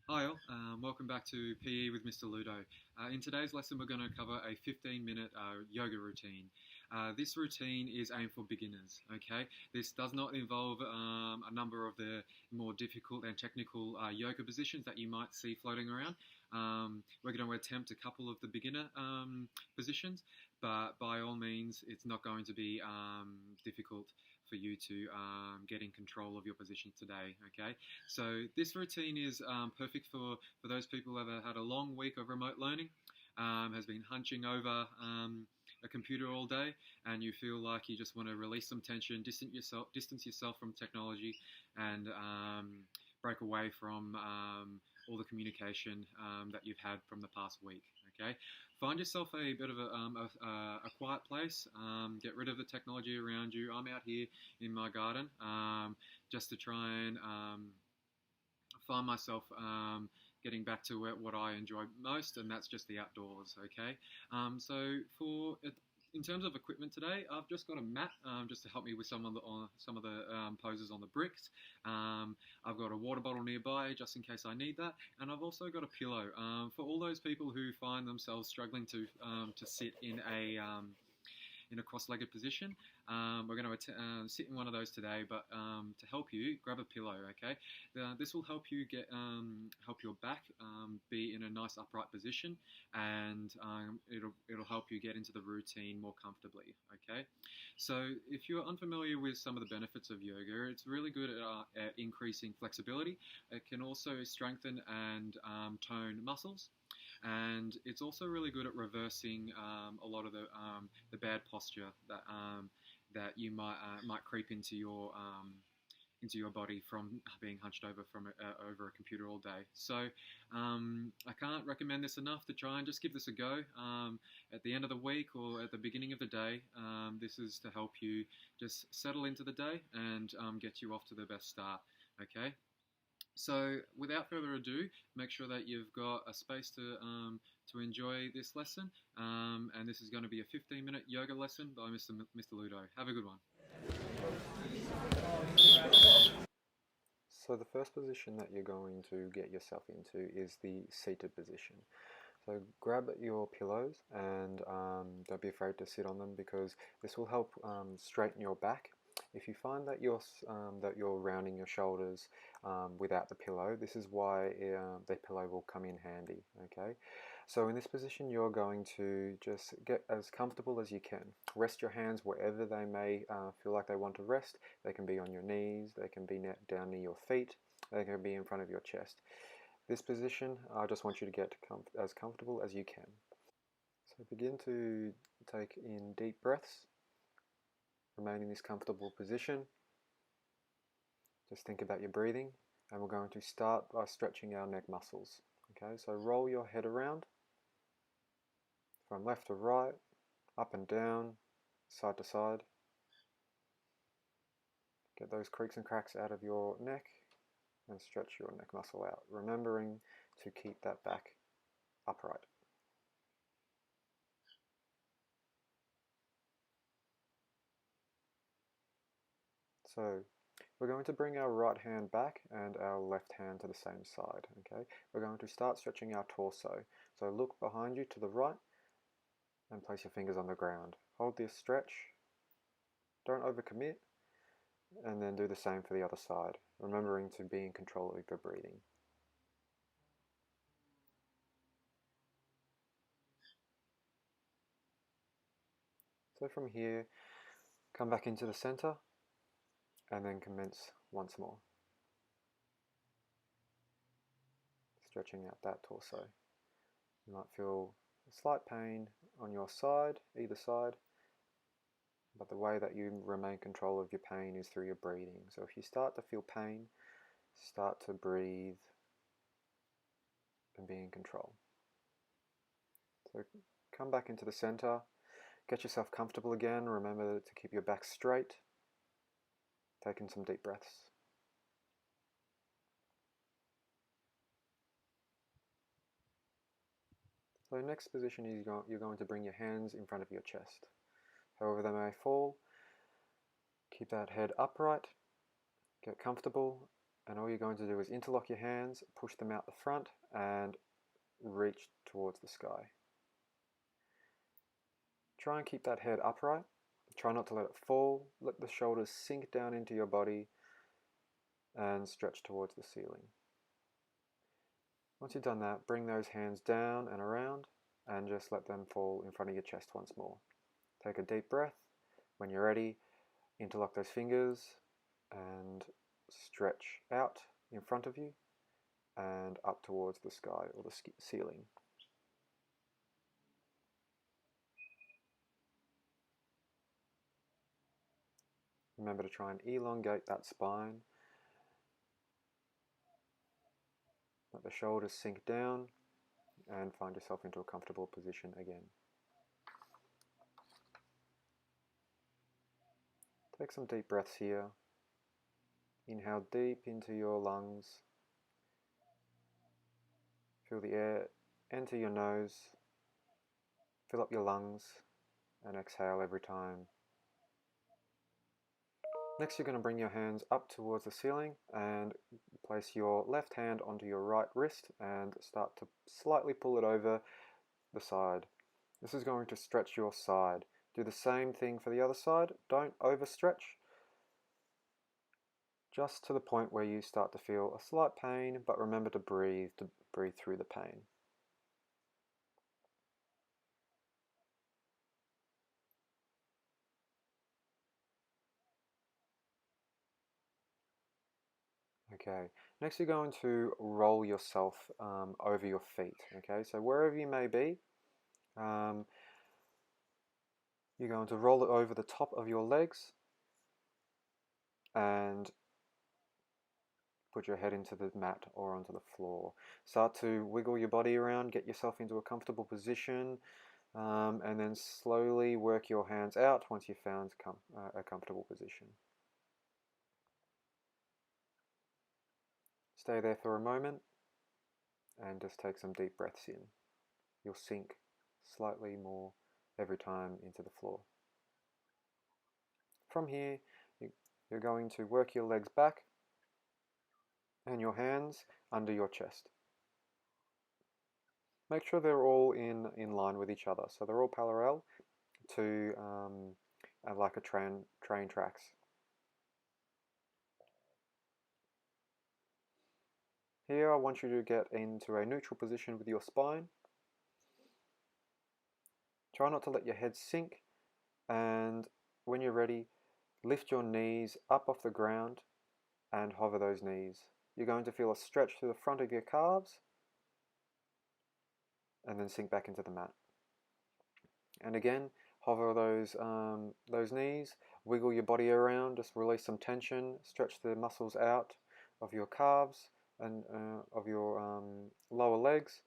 Hi all, welcome back to PE with Mr. Ludo. In today's lesson we're going to cover a 15-minute yoga routine. This routine is aimed for beginners, okay? This does not involve a number of the more difficult and technical yoga positions that you might see floating around. We're going to attempt a couple of the beginner positions, but by all means it's not going to be difficult for you to get in control of your position today, okay? So this routine is perfect for those people that have had a long week of remote learning, has been hunching over a computer all day, and you feel like you just want to release some tension, distance yourself from technology, and break away from all the communication that you've had from the past week. Okay, find yourself a bit of a quiet place. Get rid of the technology around you. I'm out here in my garden just to try and find myself getting back to what I enjoy most, and that's just the outdoors. Okay, so in terms of equipment today, I've just got a mat just to help me with some of the poses on the bricks. I've got a water bottle nearby just in case I need that, and I've also got a pillow for all those people who find themselves struggling to sit in a cross-legged position. We're going to sit in one of those today, but to help you, grab a pillow, okay? This will help you help your back be in a nice upright position, and it'll help you get into the routine more comfortably, okay? So if you're unfamiliar with some of the benefits of yoga, it's really good at increasing flexibility. It can also strengthen and tone muscles. And it's also really good at reversing a lot of the bad posture that you might creep into your body from being hunched over over a computer all day. So I can't recommend this enough to try and just give this a go at the end of the week or at the beginning of the day. This is to help you just settle into the day and get you off to the best start. Okay. So without further ado, make sure that you've got a space to enjoy this lesson. And this is going to be a 15-minute yoga lesson by Mr. Ludo. Have a good one. So the first position that you're going to get yourself into is the seated position. So grab your pillows and don't be afraid to sit on them, because this will help straighten your back. If you find that you're rounding your shoulders without the pillow, this is why the pillow will come in handy. Okay, so in this position you're going to just get as comfortable as you can. Rest your hands wherever they may feel like they want to rest. They can be on your knees, they can be down near your feet, they can be in front of your chest. This position, I just want you to get as comfortable as you can. So begin to take in deep breaths. Remain in this comfortable position. Just think about your breathing, and we're going to start by stretching our neck muscles. Okay, so roll your head around from left to right, up and down, side to side. Get those creaks and cracks out of your neck and stretch your neck muscle out, remembering to keep that back upright. So we're going to bring our right hand back and our left hand to the same side. Okay, we're going to start stretching our torso. So look behind you to the right and place your fingers on the ground. Hold this stretch, don't overcommit, and then do the same for the other side, remembering to be in control of your breathing. So from here, come back into the center and then commence once more. Stretching out that torso. You might feel a slight pain on your side, either side, but the way that you remain control of your pain is through your breathing. So if you start to feel pain, start to breathe and be in control. So come back into the center, get yourself comfortable again. Remember to keep your back straight. Take in some deep breaths. So next position is you're going to bring your hands in front of your chest. However they may fall, keep that head upright, get comfortable, And all you're going to do is interlock your hands, push them out the front, and reach towards the sky. Try and keep that head upright. Try not to let it fall. Let the shoulders sink down into your body and stretch towards the ceiling. Once you've done that, bring those hands down and around and just let them fall in front of your chest once more. Take a deep breath. When you're ready, interlock those fingers and stretch out in front of you and up towards the sky or the ceiling. Remember to try and elongate that spine. Let the shoulders sink down and find yourself into a comfortable position again. Take some deep breaths here. Inhale deep into your lungs. Feel the air enter your nose, fill up your lungs, and exhale every time. Next, you're going to bring your hands up towards the ceiling and place your left hand onto your right wrist and start to slightly pull it over the side. This is going to stretch your side. Do the same thing for the other side. Don't overstretch. Just to the point where you start to feel a slight pain, but remember to breathe through the pain. Okay, next you're going to roll yourself over your feet. Okay, so wherever you may be, you're going to roll it over the top of your legs and put your head into the mat or onto the floor. Start to wiggle your body around, get yourself into a comfortable position, and then slowly work your hands out once you've found a comfortable position. Stay there for a moment and just take some deep breaths in. You'll sink slightly more every time into the floor. From here, you're going to work your legs back and your hands under your chest. Make sure they're all in line with each other, so they're all parallel to like a train tracks. Here I want you to get into a neutral position with your spine. Try not to let your head sink, and when you're ready, lift your knees up off the ground and hover those knees. You're going to feel a stretch through the front of your calves and then sink back into the mat. And again, hover those knees, wiggle your body around, just release some tension, stretch the muscles out of your calves and of your lower legs,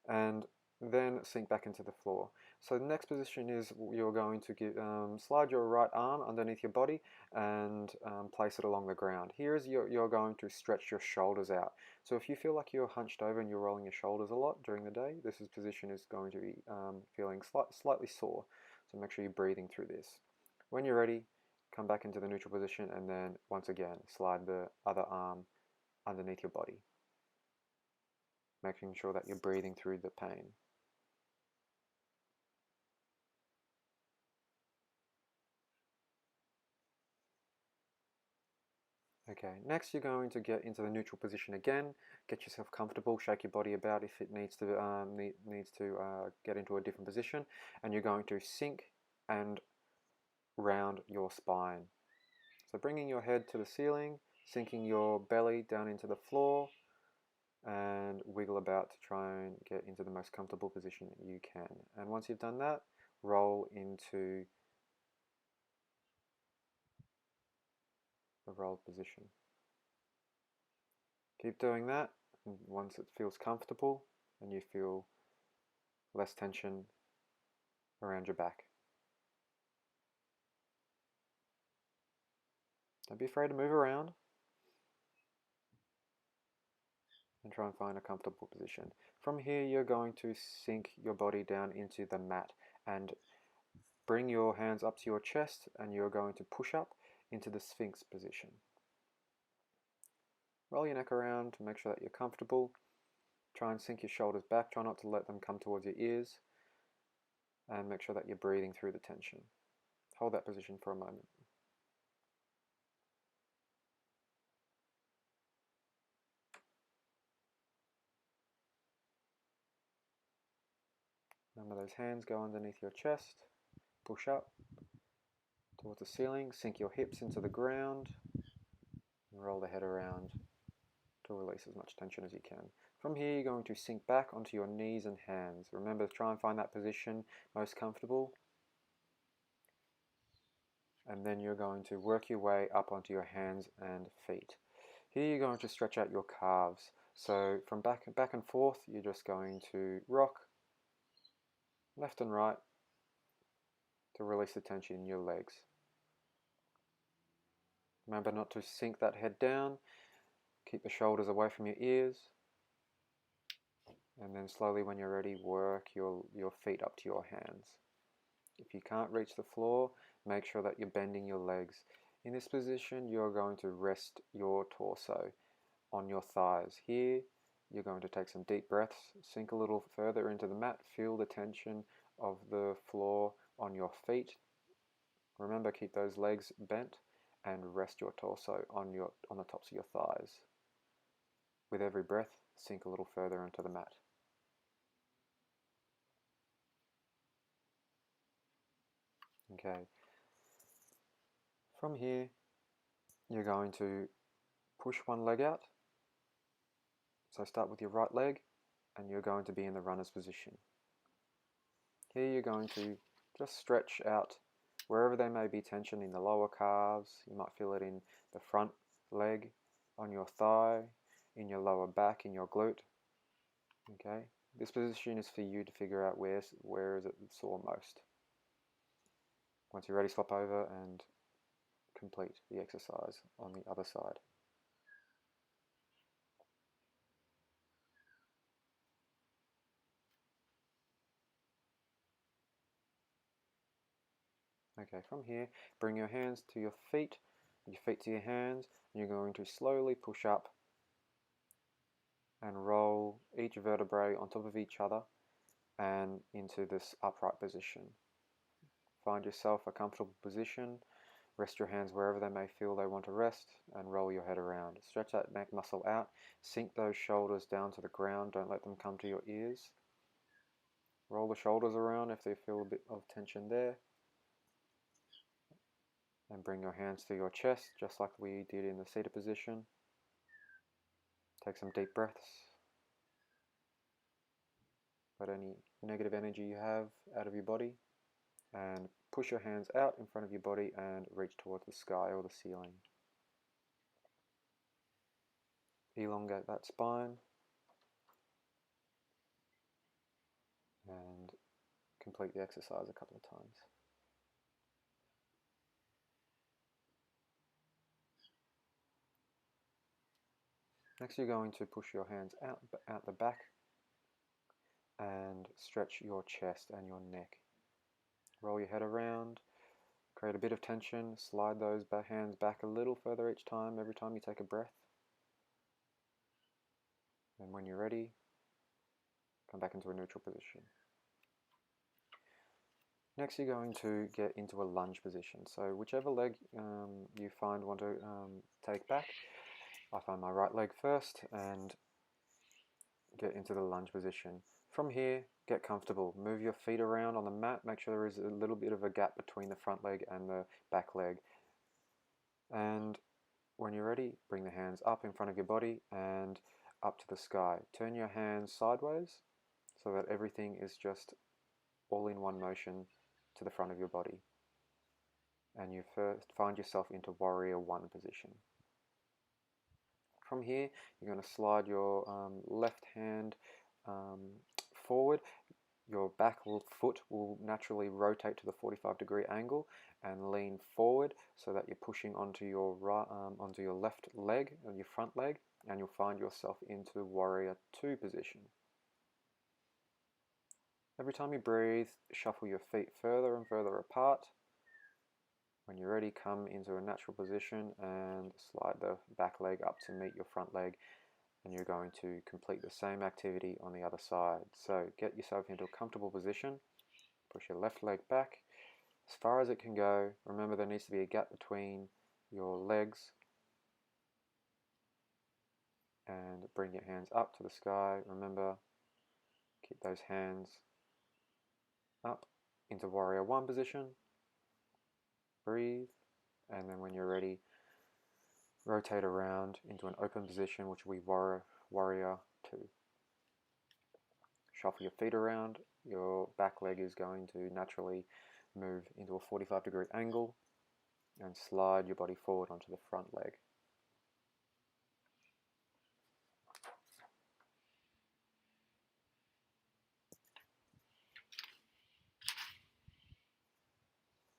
and then sink back into the floor. So the next position is you're going to slide your right arm underneath your body and place it along the ground. Here is you're going to stretch your shoulders out. So if you feel like you're hunched over and you're rolling your shoulders a lot during the day, this position is going to be feeling slightly sore. So make sure you're breathing through this. When you're ready, come back into the neutral position and then once again slide the other arm underneath your body, making sure that you're breathing through the pain. Okay, next you're going to get into the neutral position again, get yourself comfortable, shake your body about if it needs to get into a different position, and you're going to sink and round your spine. So bringing your head to the ceiling, sinking your belly down into the floor, and wiggle about to try and get into the most comfortable position you can. And once you've done that, roll into the rolled position. Keep doing that, and once it feels comfortable and you feel less tension around your back. Don't be afraid to move around and try and find a comfortable position. From here, you're going to sink your body down into the mat and bring your hands up to your chest, and you're going to push up into the Sphinx position. Roll your neck around to make sure that you're comfortable. Try and sink your shoulders back. Try not to let them come towards your ears. And make sure that you're breathing through the tension. Hold that position for a moment. Remember those hands go underneath your chest. Push up towards the ceiling. Sink your hips into the ground. And roll the head around to release as much tension as you can. From here, you're going to sink back onto your knees and hands. Remember, try and find that position most comfortable. And then you're going to work your way up onto your hands and feet. Here you're going to stretch out your calves. So from back and forth, you're just going to rock left and right to release the tension in your legs. Remember not to sink that head down. Keep the shoulders away from your ears. And then slowly, when you're ready, work your feet up to your hands. If you can't reach the floor, make sure that you're bending your legs. In this position, you're going to rest your torso on your thighs. Here, you're going to take some deep breaths, sink a little further into the mat, feel the tension of the floor on your feet. Remember, keep those legs bent and rest your torso on the tops of your thighs. With every breath, sink a little further into the mat. Okay. From here, you're going to push one leg out. So start with your right leg, and you're going to be in the runner's position. Here you're going to just stretch out wherever there may be tension in the lower calves. You might feel it in the front leg, on your thigh, in your lower back, in your glute. Okay, this position is for you to figure out where is it sore most. Once you're ready, swap over and complete the exercise on the other side. Okay, from here, bring your hands to your feet to your hands, and you're going to slowly push up and roll each vertebrae on top of each other and into this upright position. Find yourself a comfortable position, rest your hands wherever they may feel they want to rest, and roll your head around. Stretch that neck muscle out, sink those shoulders down to the ground, don't let them come to your ears. Roll the shoulders around if they feel a bit of tension there. And bring your hands to your chest, just like we did in the seated position. Take some deep breaths. Let any negative energy you have out of your body. And push your hands out in front of your body and reach towards the sky or the ceiling. Elongate that spine. And complete the exercise a couple of times. Next, you're going to push your hands out the back and stretch your chest and your neck. Roll your head around, create a bit of tension, slide those hands back a little further each time, every time you take a breath. And when you're ready, come back into a neutral position. Next, you're going to get into a lunge position. So whichever leg you want to take back, I find my right leg first and get into the lunge position. From here, get comfortable. Move your feet around on the mat. Make sure there is a little bit of a gap between the front leg and the back leg. And when you're ready, bring the hands up in front of your body and up to the sky. Turn your hands sideways so that everything is just all in one motion to the front of your body. And you first find yourself into Warrior 1 position. From here, you're going to slide your left hand forward. Your back foot will naturally rotate to the 45-degree angle and lean forward so that you're pushing onto your onto your left leg, or your front leg, and you'll find yourself into Warrior 2 position. Every time you breathe, shuffle your feet further and further apart When you're ready, come into a natural position and slide the back leg up to meet your front leg, and you're going to complete the same activity on the other side. So get yourself into a comfortable position, push your left leg back as far as it can go. Remember, there needs to be a gap between your legs, and bring your hands up to the sky. Remember, keep those hands up into warrior one position. Breathe, and then when you're ready, rotate around into an open position, which will be warrior two. Shuffle your feet around. Your back leg is going to naturally move into a 45-degree angle, and slide your body forward onto the front leg.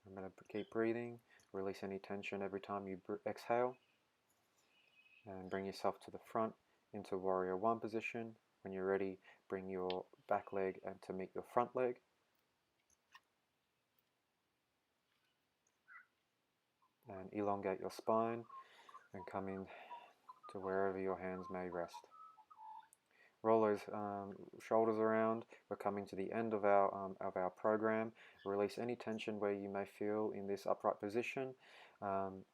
Remember to keep breathing. Release any tension every time you exhale, and bring yourself to the front into warrior one position. When you're ready, bring your back leg and to meet your front leg. And elongate your spine and come in to wherever your hands may rest. Roll those shoulders around. We're coming to the end of our program. Release any tension where you may feel in this upright position. Don't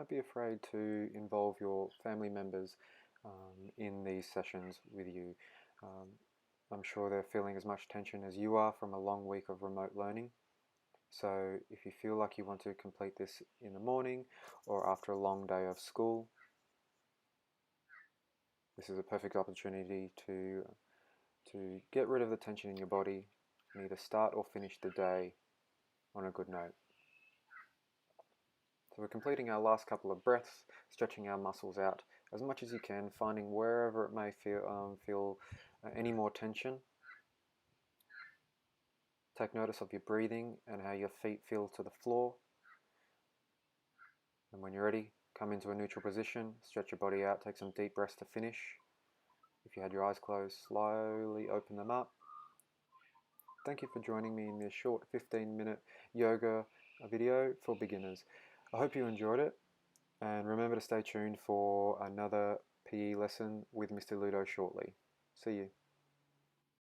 be afraid to involve your family members in these sessions with you. I'm sure they're feeling as much tension as you are from a long week of remote learning. So if you feel like you want to complete this in the morning or after a long day of school, this is a perfect opportunity to get rid of the tension in your body and either start or finish the day on a good note. So we're completing our last couple of breaths, stretching our muscles out as much as you can, finding wherever it may feel any more tension. Take notice of your breathing and how your feet feel to the floor. And when you're ready, come into a neutral position, stretch your body out, take some deep breaths to finish. If you had your eyes closed, slowly open them up. Thank you for joining me in this short 15-minute yoga video for beginners. I hope you enjoyed it, and remember to stay tuned for another PE lesson with Mr. Ludo shortly. See you.